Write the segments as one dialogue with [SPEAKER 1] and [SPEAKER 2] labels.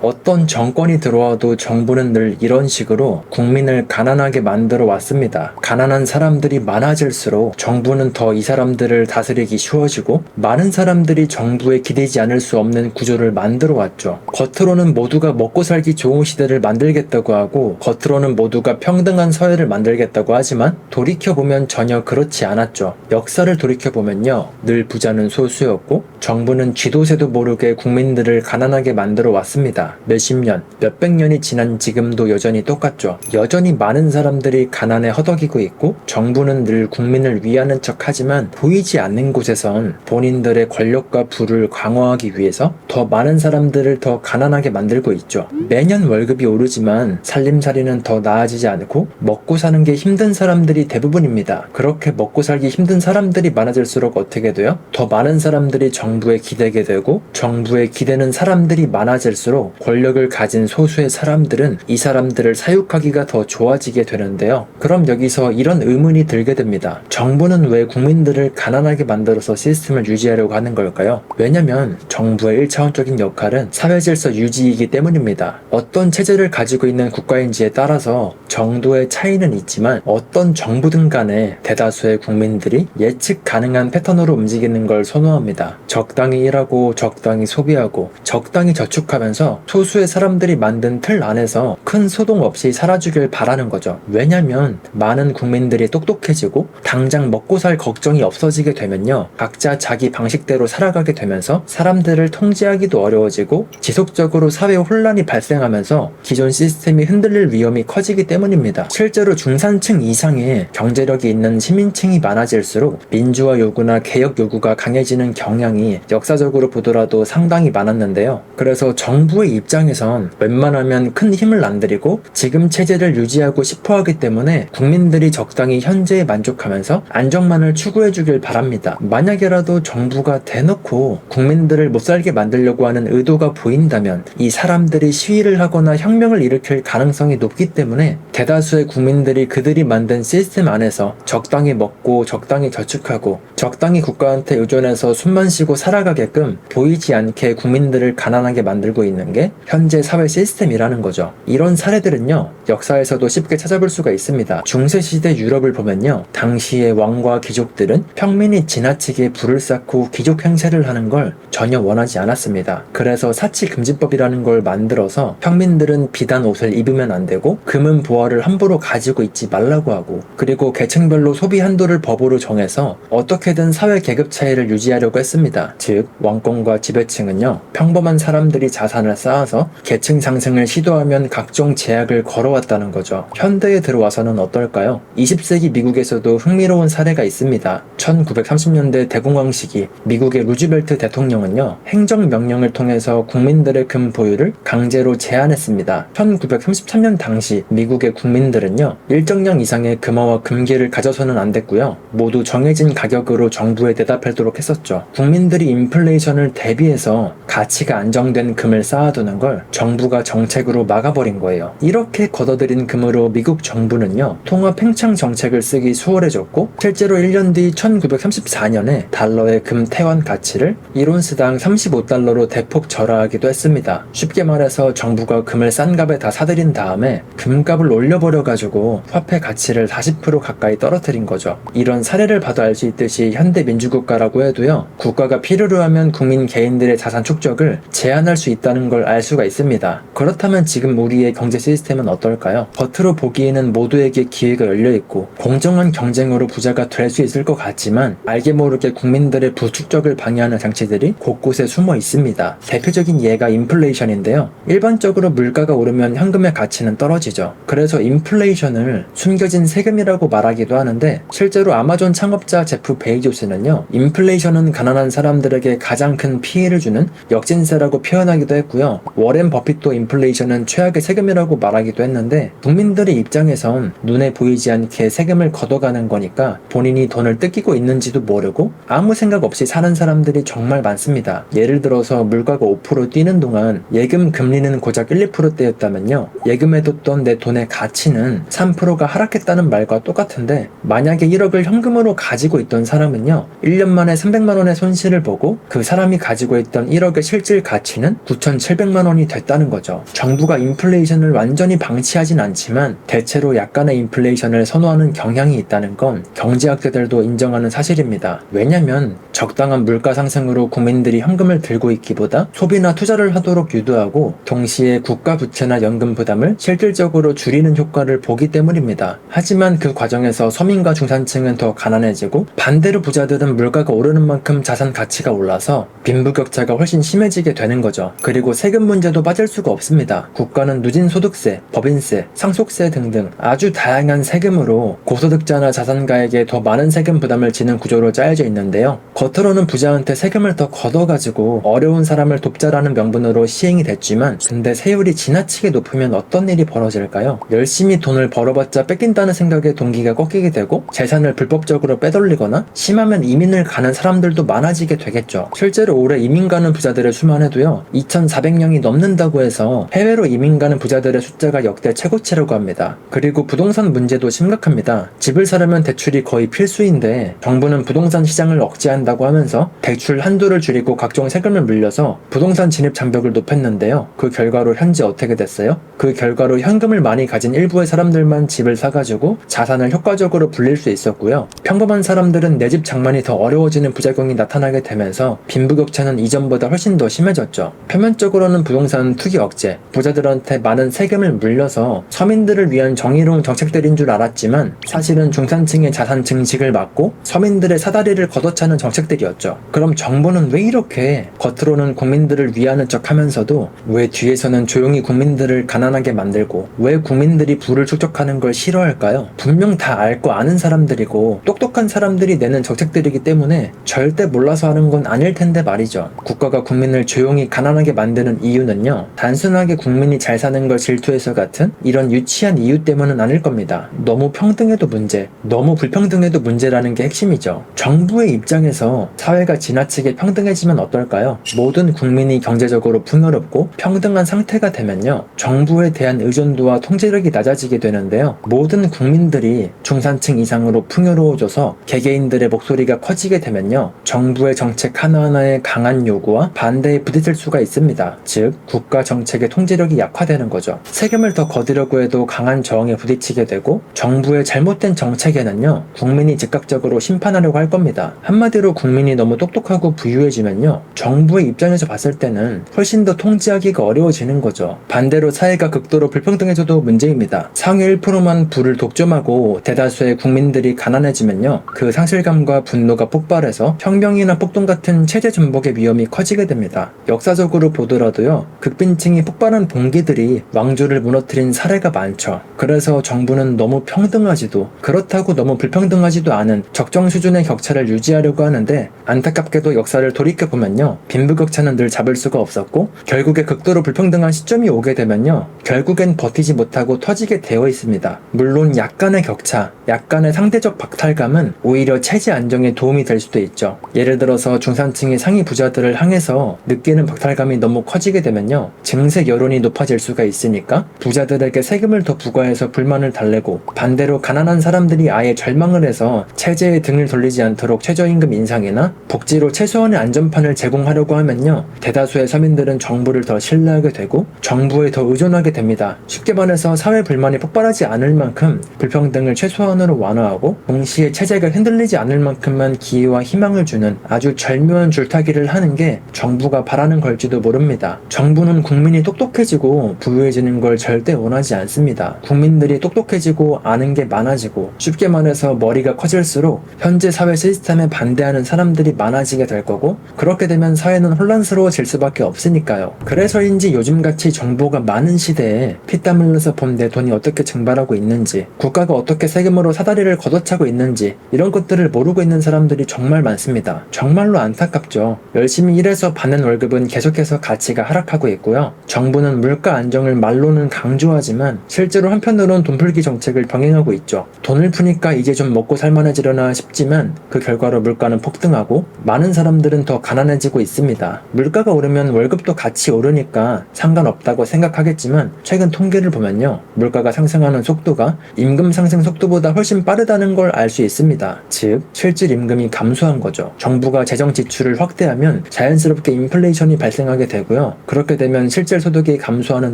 [SPEAKER 1] 어떤 정권이 들어와도 정부는 늘 이런 식으로 국민을 가난하게 만들어 왔습니다. 가난한 사람들이 많아질수록 정부는 더 이 사람들을 다스리기 쉬워지고 많은 사람들이 정부에 기대지 않을 수 없는 구조를 만들어 왔죠. 겉으로는 모두가 먹고 살기 좋은 시대를 만들겠다고 하고 겉으로는 모두가 평등한 사회를 만들겠다고 하지만 돌이켜보면 전혀 그렇지 않았죠. 역사를 돌이켜보면요. 늘 부자는 소수였고 정부는 쥐도 새도 모르게 국민들을 가난하게 만들어 왔습니다. 몇십 년, 몇백 년이 지난 지금도 여전히 똑같죠. 여전히 많은 사람들이 가난에 허덕이고 있고 정부는 늘 국민을 위하는 척 하지만 보이지 않는 곳에선 본인들의 권력과 부를 강화하기 위해서 더 많은 사람들을 더 가난하게 만들고 있죠. 매년 월급이 오르지만 살림살이는 더 나아지지 않고 먹고 사는 게 힘든 사람들이 대부분입니다. 그렇게 먹고 살기 힘든 사람들이 많아질수록 어떻게 돼요? 더 많은 사람들이 정부에 기대게 되고 정부에 기대는 사람들이 많아질수록 권력을 가진 소수의 사람들은 이 사람들을 사육하기가 더 좋아지게 되는데요. 그럼 여기서 이런 의문이 들게 됩니다. 정부는 왜 국민들을 가난하게 만들어서 시스템을 유지하려고 하는 걸까요? 왜냐면 정부의 1차원적인 역할은 사회질서 유지이기 때문입니다. 어떤 체제를 가지고 있는 국가인지에 따라서 정도의 차이는 있지만 어떤 정부든 간에 대다수의 국민들이 예측 가능한 패턴으로 움직이는 걸 선호합니다. 적당히 일하고 적당히 소비하고 적당히 저축하면서 소수의 사람들이 만든 틀 안에서 큰 소동 없이 살아주길 바라는 거죠. 왜냐면 많은 국민들이 똑똑해지고 당장 먹고 살 걱정이 없어지게 되면요. 각자 자기 방식대로 살아가게 되면서 사람들을 통제하기도 어려워지고 지속적으로 사회 혼란이 발생하면서 기존 시스템이 흔들릴 위험이 커지기 때문입니다. 실제로 중산층 이상의 경제력이 있는 시민층이 많아질수록 민주화 요구나 개혁 요구가 강해지는 경향이 역사적으로 보더라도 상당히 많았는데요. 그래서 정부의 입장에선 웬만하면 큰 힘을 안 들이고 지금 체제를 유지하고 싶어 하기 때문에 국민들이 적당히 현재에 만족하면서 안정만을 추구해 주길 바랍니다. 만약에라도 정부가 대놓고 국민들을 못 살게 만들려고 하는 의도가 보인다면 이 사람들이 시위를 하거나 혁명을 일으킬 가능성이 높기 때문에 대다수의 국민들이 그들이 만든 시스템 안에서 적당히 먹고 적당히 저축하고 적당히 국가한테 의존해서 숨만 쉬고 살아가게끔 보이지 않게 국민들을 가난하게 만들고 있는 게 현재 사회 시스템이라는 거죠. 이런 사례들은요, 역사에서도 쉽게 찾아볼 수가 있습니다. 중세시대 유럽을 보면요, 당시의 왕과 귀족들은 평민이 지나치게 부를 쌓고 귀족 행세를 하는 걸 전혀 원하지 않았습니다. 그래서 사치금지법이라는 걸 만들어서 평민들은 비단 옷을 입으면 안 되고 금은 보화를 함부로 가지고 있지 말라고 하고, 그리고 계층별로 소비 한도를 법으로 정해서 어떻게든 사회 계급 차이를 유지하려고 했습니다. 즉 왕권과 지배층은요, 평범한 사람들이 자산을 쌓아서 계층 상승을 시도하면 각종 제약을 걸어왔다는 거죠. 현대에 들어와서는 어떨까요? 20세기 미국에서도 흥미로운 사례가 있습니다. 1930년대 대공황 시기 미국의 루즈벨트 대통령은요, 행정명령을 통해서 국민들의 금 보유를 강제로 제한했습니다. 1933년 당시 미국의 국민들은요, 일정량 이상의 금화와 금괴를 가져서는 안 됐고요, 모두 정해진 가격으로 정부에 대답하도록 했었죠. 국민들이 인플레이션을 대비해서 가치가 안정된 금을 쌓아두는 걸 정부가 정책으로 막아버린 거예요. 이렇게 걷어들인 금으로 미국 정부는요, 통화 팽창 정책을 쓰기 수월해졌고, 실제로 1년 뒤 1934년에 달러의 금 태환 가치를 1온스당 35달러로 대폭 절하하기도 했습니다. 쉽게 말해서 정부가 금을 싼 값에 다 사들인 다음에 금값을 올려버려가지고 화폐 가치를 40% 가까이 떨어뜨린 거죠. 이런 사례를 봐도 알 수 있듯이 현대 민주국가라고 해도요, 국가가 필요로 하면 국민 개인들의 자산 축적을 제한할 수 있다는 걸 알 수가 있습니다. 그렇다면 지금 우리의 경제 시스템은 어떨까요? 겉으로 보기에는 모두에게 기회가 열려있고 공정한 경쟁으로 부자가 될 수 있을 것 같지만 알게 모르게 국민들의 부축적을 방해하는 장치들이 곳곳에 숨어 있습니다. 대표적인 예가 인플레이션인데요. 일반적으로 물가가 오르면 현금의 가치는 떨어지죠. 그래서 인플레이션을 숨겨진 세금이라고 말하기도 하는데, 실제로 아마존 창업자 제프 베이조스는요, 인플레이션은 가난한 사람들에게 가장 큰 피해를 주는 역진세라고 표현하기도 했고요. 워렌 버핏도 인플레이션은 최악의 세금이라고 말하기도 했는데, 국민들의 입장에선 눈에 보이지 않게 세금을 걷어가는 거니까 본인이 돈을 뜯기고 있는지도 모르고 아무 생각 없이 사는 사람들이 정말 많습니다. 예를 들어서 물가가 5% 뛰는 동안 예금 금리는 고작 1, 2%대였다면요, 예금해뒀던 내 돈의 가치는 3%가 하락했다는 말과 똑같은데, 만약에 1억을 현금으로 가지고 있던 사람은요, 1년 만에 300만 원의 손실을 보고 그 사람이 가지고 있던 1억의 실질 가치는 9,700만 400만 원이 됐다는 거죠. 정부가 인플레이션을 완전히 방치하진 않지만 대체로 약간의 인플레이션을 선호하는 경향이 있다는 건 경제학자들도 인정하는 사실입니다. 왜냐면 적당한 물가 상승으로 국민들이 현금을 들고 있기보다 소비나 투자를 하도록 유도하고 동시에 국가 부채나 연금 부담을 실질적으로 줄이는 효과를 보기 때문입니다. 하지만 그 과정에서 서민과 중산층은 더 가난해지고 반대로 부자들은 물가가 오르는 만큼 자산 가치가 올라서 빈부격차가 훨씬 심해지게 되는 거죠. 그리고 세금 문제도 빠질 수가 없습니다. 국가는 누진소득세, 법인세, 상속세 등등 아주 다양한 세금으로 고소득자나 자산가에게 더 많은 세금 부담을 지는 구조로 짜여져 있는데요. 겉으로는 부자한테 세금을 더 걷어가지고 어려운 사람을 돕자라는 명분으로 시행이 됐지만 근데 세율이 지나치게 높으면 어떤 일이 벌어질까요? 열심히 돈을 벌어봤자 뺏긴다는 생각에 동기가 꺾이게 되고 재산을 불법적으로 빼돌리거나 심하면 이민을 가는 사람들도 많아지게 되겠죠. 실제로 올해 이민 가는 부자들의 수만 해도요 2,400명이 넘는다고 해서 해외로 이민 가는 부자들의 숫자가 역대 최고치라고 합니다. 그리고 부동산 문제도 심각합니다. 집을 사려면 대출이 거의 필수인데 정부는 부동산 시장을 억제한다고 하면서 대출 한도를 줄이고 각종 세금을 물려서 부동산 진입 장벽을 높였는데요. 그 결과로 현재 어떻게 됐어요? 그 결과로 현금을 많이 가진 일부의 사람들만 집을 사가지고 자산을 효과적으로 불릴 수 있었고요. 평범한 사람들은 내 집 장만이 더 어려워지는 부작용이 나타나게 되면서 빈부격차는 이전보다 훨씬 더 심해졌죠. 표면적으로는 부동산 투기 억제, 부자들한테 많은 세금을 물려서 서민들을 위한 정의로운 정책들인 줄 알았지만 사실은 중산층의 자산 증식을 막고 서민들의 사다리를 걷어차는 정책들이었죠. 그럼 정부는 왜 이렇게 겉으로는 국민들을 위하는 척 하면서도 왜 뒤에서는 조용히 국민들을 가난하게 만들고 왜 국민들이 부를 축적하는 걸 싫어할까요? 분명 다 알고 아는 사람들이고 똑똑한 사람들이 내는 정책들이기 때문에 절대 몰라서 하는 건 아닐 텐데 말이죠. 국가가 국민을 조용히 가난하게 만드는 이유는요, 단순하게 국민이 잘 사는 걸 질투해서 같은 이런 유치한 이유 때문은 아닐 겁니다. 너무 평등해도 문제, 너무 불평등해도 문제라는 게 핵심이죠. 정부의 입장에서 사회가 지나치게 평등해지면 어떨까요? 모든 국민이 경제적으로 풍요롭고 평등한 상태가 되면요, 정부에 대한 의존도와 통제력이 낮아지게 되는데요. 모든 국민들이 중산층 이상으로 풍요로워져서 개개인들의 목소리가 커지게 되면요, 정부의 정책 하나하나에 강한 요구와 반대에 부딪힐 수가 있습니다. 즉, 국가 정책의 통제력이 약화되는 거죠. 세금을 더 거두려고 해도 강한 저항에 부딪히게 되고 정부의 잘못된 정책에는요, 국민이 즉각적으로 심판하려고 할 겁니다. 한마디로 국민이 너무 똑똑하고 부유해지면요, 정부의 입장에서 봤을 때는 훨씬 더 통제하기가 어려워지는 거죠. 반대로 사회가 극도로 불평등해져도 문제입니다. 상위 1%만 부를 독점하고 대다수의 국민들이 가난해지면요, 그 상실감과 분노가 폭발해서 혁명이나 폭동 같은 체제 전복의 위험이 커지게 됩니다. 역사적으로 보더라도요, 극빈층이 폭발한 봉기들이 왕조를 무너뜨린 사례가 많죠. 그래서 정부는 너무 평등하지도 그렇다고 너무 불평등하지도 않은 적정 수준의 격차를 유지하려고 하는데 안타깝게도 역사를 돌이켜보면요, 빈부격차는 늘 잡을 수가 없었고 결국에 극도로 불평등한 시점이 오게 되면요, 결국엔 버티지 못하고 터지게 되어 있습니다. 물론 약간의 격차, 약간의 상대적 박탈감은 오히려 체제 안정에 도움이 될 수도 있죠. 예를 들어서 중산층의 상위 부자들을 향해서 느끼는 박탈감이 너무 커지게 되면요, 증세 여론이 높아질 수가 있으니까 부자들에게 세금을 더 부과해서 불만을 달래고 반대로 가난한 사람들이 아예 절망을 해서 체제에 등을 돌리지 않도록 최저임금 인상이나 복지로 최소한의 안전판을 제공하려고 하면요, 대다수의 서민들은 정부를 더 신뢰하게 되고 정부에 더 의존하게 됩니다. 쉽게 말해서 사회 불만이 폭발하지 않을 만큼 불평등을 최소한으로 완화하고 동시에 체제가 흔들리지 않을 만큼만 기회와 희망을 주는 아주 절묘한 줄타기를 하는 게 정부가 바라는 걸지도 모릅니다. 정부는 국민이 똑똑해지고 부유해지는 걸 절대 원하지 않습니다. 국민들이 똑똑해지고 아는 게 많아지고 쉽게 말해서 머리가 커질수록 현재 사회 시스템에 반대하는 사람들이 많아지게 될 거고 그렇게 되면 사회는 혼란스러워질 수밖에 없으니까요. 그래서인지 요즘같이 정보가 많은 시대에 피땀 흘려서 본 내 돈이 어떻게 증발하고 있는지, 국가가 어떻게 세금으로 사다리를 걷어차고 있는지 이런 것들을 모르고 있는 사람들이 정말 많습니다. 정말로 안타깝죠. 열심히 일해서 받는 월급은 계속해서 가치가 하락하고 있고요. 정부는 물가 안정을 말로는 강조하지만 실제로 한편으론 돈풀기 정책을 병행하고 있죠. 돈을 푸니까 이제 좀 먹고 살만해지려나 싶지만 그 결과로 물가는 폭등하고 많은 사람들은 더 가난해지고 있습니다. 물가가 오르면 월급도 같이 오르니까 상관없다고 생각하겠지만 최근 통계를 보면요, 물가가 상승하는 속도가 임금 상승 속도보다 훨씬 빠르다는 걸 알 수 있습니다. 즉, 실질 임금이 감소한 거죠. 정부가 재정 지출을 확대하면 자연스럽게 인플레이션이 발생하게 되고요. 그렇게 되면 실질 소득이 감소하는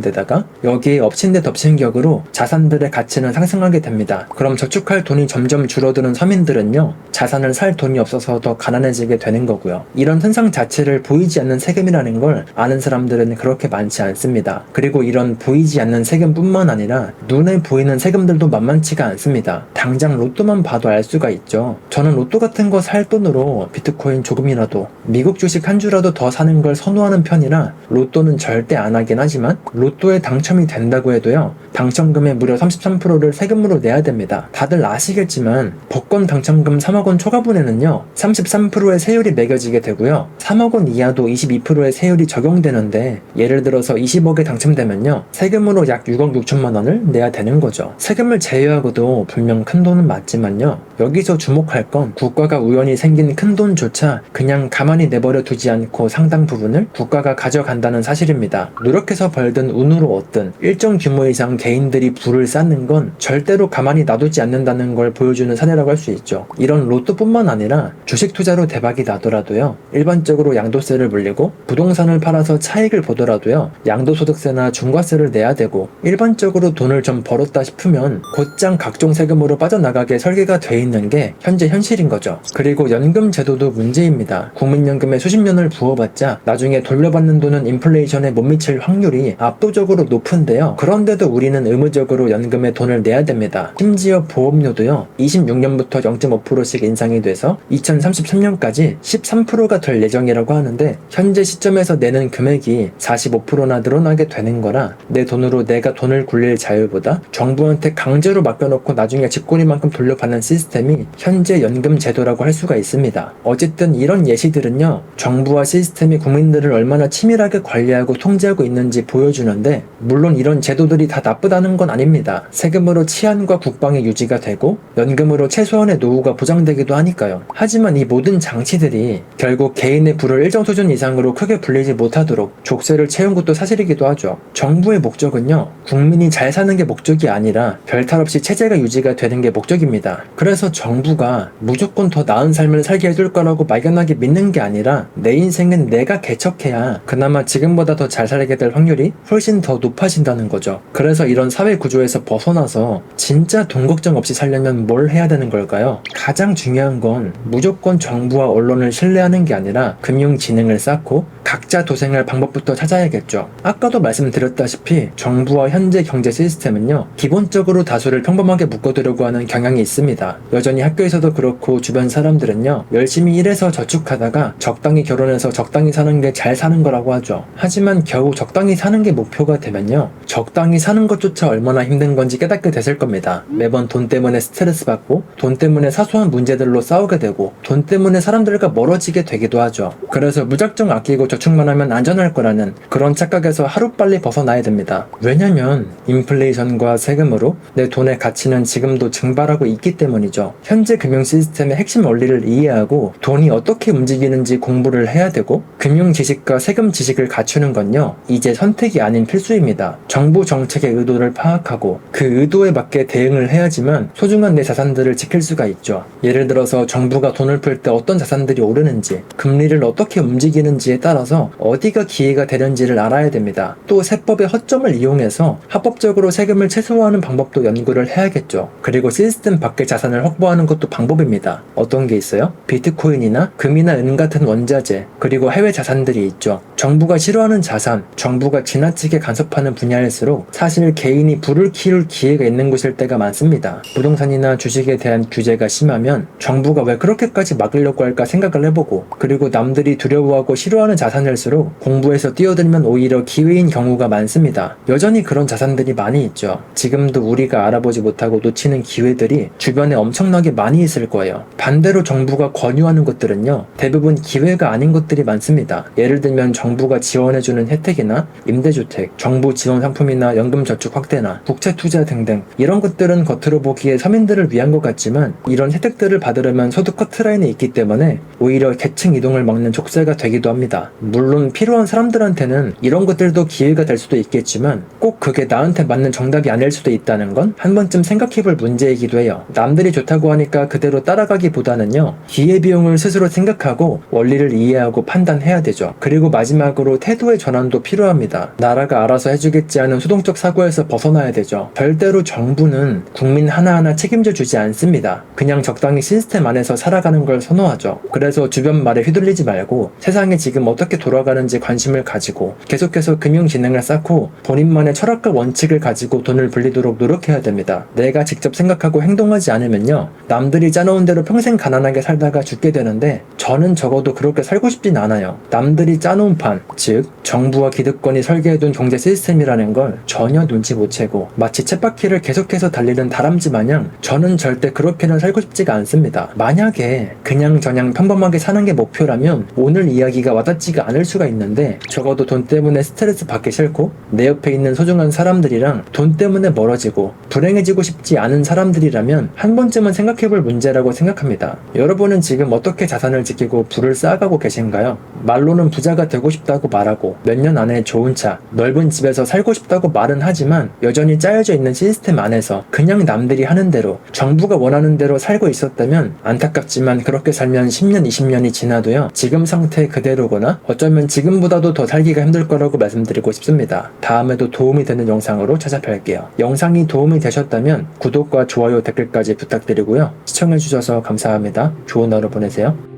[SPEAKER 1] 데다가 여기에 엎친 데 덮친 격으로 자산들의 가치는 상승하게 됩니다. 그럼 저축할 돈이 점점 줄어드는 서민들은요, 자산을 살 돈이 없어서 더 가난해지게 되는 거고요. 이런 현상 자체를 보이지 않는 세금이라는 걸 아는 사람들은 그렇게 많지 않습니다. 그리고 이런 보이지 않는 세금뿐만 아니라 눈에 보이는 세금들도 만만치가 않습니다. 당장 로또만 봐도 알 수가 있죠. 저는 로또 같은 거 살 돈으로 비트코인 조금이라도, 미국 주식 한 주라도 더 사는 걸 선호하는 편이라 로또는 절대 안 하긴 하지만, 로또에 당첨이 된다고 해도요, 당첨금의 무려 33%를 세금으로 내야 됩니다. 다들 아시겠지만 복권 당첨금 3억 원 초과분에는요 33%의 세율이 매겨지게 되고요, 3억 원 이하도 22%의 세율이 적용되는데, 예를 들어서 20억에 당첨되면요 세금으로 약 6억 6천만 원을 내야 되는 거죠. 세금을 제외하고도 분명 큰 돈은 맞지만요, 여기서 주목할 건 국가가 우연히 생긴 큰 돈조차 그냥 가만히 내버려 두지 않고 상당 부분을 국가가 가져간다는 사실입니다. 노력해서 벌든 운으로 얻든 일정 규모 이상 개인들이 부를 쌓는 건 절대로 가만히 놔두지 않는다는 걸 보여주는 사례라고 할 수 있죠. 이런 로또뿐만 아니라 주식 투자로 대박이 나더라도요, 일반적으로 양도세를 물리고 부동산을 팔아서 차익을 보더라도요 양도소득세나 중과세를 내야 되고, 일반적으로 돈을 좀 벌었다 싶으면 곧장 각종 세금으로 빠져나가게 설계가 돼 있는 게 현재 현실인 거죠. 그리고 연금 제도도 문제입니다. 국민연금에 수십 년을 부어봤자 나중에 돌려받는 돈은 인플레이션에 못 미칠 확률이 압도적으로 높은데요, 그런데도 우리는 의무적으로 연금에 돈을 내야 됩니다. 심지어 보험료도요 26년부터 0.5%씩 인상이 돼서 2033년까지 13%가 될 예정이라고 하는데, 현재 시점에서 내는 금액이 45%나 늘어나게 되는 거라 내 돈으로 내가 돈을 굴릴 자유보다 정부한테 강제로 맡겨놓고 나중에 집꼬리만큼 돌려받는 시스템이 현재 연금 제도라고 할 수가 있습니다. 어쨌든 이런 예시들은요, 정부와 시스템이 국민들을 얼마나 치밀하게 관리하고 통제하고 있는지 보여주는데, 물론 이런 제도들이 다 나쁘다는 건 아닙니다. 세금으로 치안과 국방이 유지가 되고 연금으로 최소한의 노후가 보장되기도 하니까요. 하지만 이 모든 장치들이 결국 개인의 부를 일정 수준 이상으로 크게 불리지 못하도록 족쇄를 채운 것도 사실이기도 하죠. 정부의 목적은요, 국민이 잘 사는 게 목적이 아니라 별탈 없이 체제가 유지가 되는 게 목적입니다. 그래서 정부가 무조건 더 나은 삶을 살게 해줄 거라고 막연하게 믿는 게 아니라, 내 인생은 내가 개척해야 그나마 지금보다 더 잘 살게 될 확률이 훨씬 더 높아진다는 거죠. 그래서 이런 사회 구조에서 벗어나서 진짜 돈 걱정 없이 살려면 뭘 해야 되는 걸까요? 가장 중요한 건 무조건 정부와 언론을 신뢰하는 게 아니라 금융지능을 쌓고 각자 도생할 방법부터 찾아야겠죠. 아까도 말씀드렸다시피 정부와 현재 경제 시스템은요, 기본적으로 다수를 평범하게 묶어두려고 하는 경향이 있습니다. 여전히 학교에서도 그렇고 주변 사람들은요, 열심히 일해서 저축하다가 적당히 결혼해서 적당히 사는 게 잘 사는 거라고 하죠. 하지만 겨우 적당히 사는 게 목표가 되면요, 적당히 사는 것조차 얼마나 힘든 건지 깨닫게 됐을 겁니다. 매번 돈 때문에 스트레스 받고, 돈 때문에 사소한 문제들로 싸우게 되고, 돈 때문에 사람들과 멀어지게 되기도 하죠. 그래서 무작정 아끼고 저축만 하면 안전할 거라는 그런 착각에서 하루빨리 벗어나야 됩니다. 왜냐면 인플레이션과 세금으로 내 돈의 가치는 지금도 증발하고 있기 때문이죠. 현재 금융 시스템의 핵심 원리를 이해하고 돈이 어떻게 움직이는지 공부를 해야 되고, 금융 지식과 세금 지식을 갖추는 건요, 이제 선택이 아닌 필수입니다. 정부 정책의 의도를 파악하고 그 의도에 맞게 대응을 해야지만 소중한 내 자산들을 지킬 수가 있죠. 예를 들어서 정부가 돈을 풀 때 어떤 자산들이 오르는지, 금리를 어떻게 움직이는지에 따라서 어디가 기회가 되는지를 알아야 됩니다. 또 세법의 허점을 이용해서 합법적으로 세금을 최소화하는 방법도 연구를 해야겠죠. 그리고 시스템 밖의 자산을 확보하는 것도 방법입니다. 어떤 게 있어요? 비트코인이나 금이나 은 같은 원자재, 그리고 해외 자산들이 있죠. 정부가 싫어하는 자산, 정부가 지나치게 간섭하는 분야일수록 사실 개인이 부를 키울 기회가 있는 곳일 때가 많습니다. 부동산이나 주식에 대한 규제가 심하면 정부가 왜 그렇게까지 막으려고 할까 생각을 해보고, 그리고 남들이 두려워하고 싫어하는 자산일수록 공부해서 뛰어들면 오히려 기회인 경우가 많습니다. 여전히 그런 자산들이 많이 있죠. 지금도 우리가 알아보지 못하고 놓치는 기회들이 주변에 엄청나게 많이 있을 거예요. 반대로 정부가 권유하는 것들은요, 대부분 기회가 아닌 것들이 많습니다. 예를 들면 정부가 지원해주는 혜택이나 임대주택, 정부 지원 상품이나 연금저축 확대나 국채투자 등등, 이런 것들은 겉으로 보기에 서민들을 위한 것 같지만 이런 혜택들을 받으려면 소득 커트라인에 있기 때문에 오히려 계층 이동을 막는 족쇄가 되기도 합니다. 물론 필요한 사람들한테는 이런 것들도 기회가 될 수도 있겠지만 꼭 그게 나한테 맞는 정답이 아닐 수도 있다는 건 한 번쯤 생각해볼 문제 문제이기도 해요. 남들이 좋다고 하니까 그대로 따라가기보다는요, 기회비용을 스스로 생각하고 원리를 이해하고 판단해야 되죠. 그리고 마지막으로 태도의 전환도 필요합니다. 나라가 알아서 해주겠지 하는 수동적 사고에서 벗어나야 되죠. 절대로 정부는 국민 하나하나 책임져 주지 않습니다. 그냥 적당히 시스템 안에서 살아가는 걸 선호하죠. 그래서 주변 말에 휘둘리지 말고 세상이 지금 어떻게 돌아가는지 관심을 가지고 계속해서 금융지능을 쌓고 본인만의 철학과 원칙을 가지고 돈을 불리도록 노력해야 됩니다. 내가 직접 생각하고 행동하지 않으면요, 남들이 짜놓은 대로 평생 가난하게 살다가 죽게 되는데 저는 적어도 그렇게 살고 싶진 않아요. 남들이 짜놓은 판, 즉 정부와 기득권이 설계해둔 경제 시스템이라는 걸 전혀 눈치 못 채고 마치 쳇바퀴를 계속해서 달리는 다람쥐 마냥 저는 절대 그렇게는 살고 싶지가 않습니다. 만약에 그냥저냥 평범하게 사는 게 목표라면 오늘 이야기가 와닿지가 않을 수가 있는데, 적어도 돈 때문에 스트레스 받기 싫고 내 옆에 있는 소중한 사람들이랑 돈 때문에 멀어지고 불행해지고 싶지 않은 사람들이라면 한 번쯤은 생각해볼 문제라고 생각합니다. 여러분은 지금 어떻게 자산을 지키고 부를 쌓아가고 계신가요? 말로는 부자가 되고 싶다고 말하고 몇 년 안에 좋은 차, 넓은 집에서 살고 싶다고 말은 하지만 여전히 짜여져 있는 시스템 안에서 그냥 남들이 하는 대로 정부가 원하는 대로 살고 있었다면 안타깝지만 그렇게 살면 10년, 20년이 지나도요, 지금 상태 그대로거나 어쩌면 지금보다도 더 살기가 힘들 거라고 말씀드리고 싶습니다. 다음에도 도움이 되는 영상으로 찾아뵐게요. 영상이 도움이 되셨다면 구독과 좋아요, 댓글까지 부탁드리고요. 시청해주셔서 감사합니다. 좋은 하루 보내세요.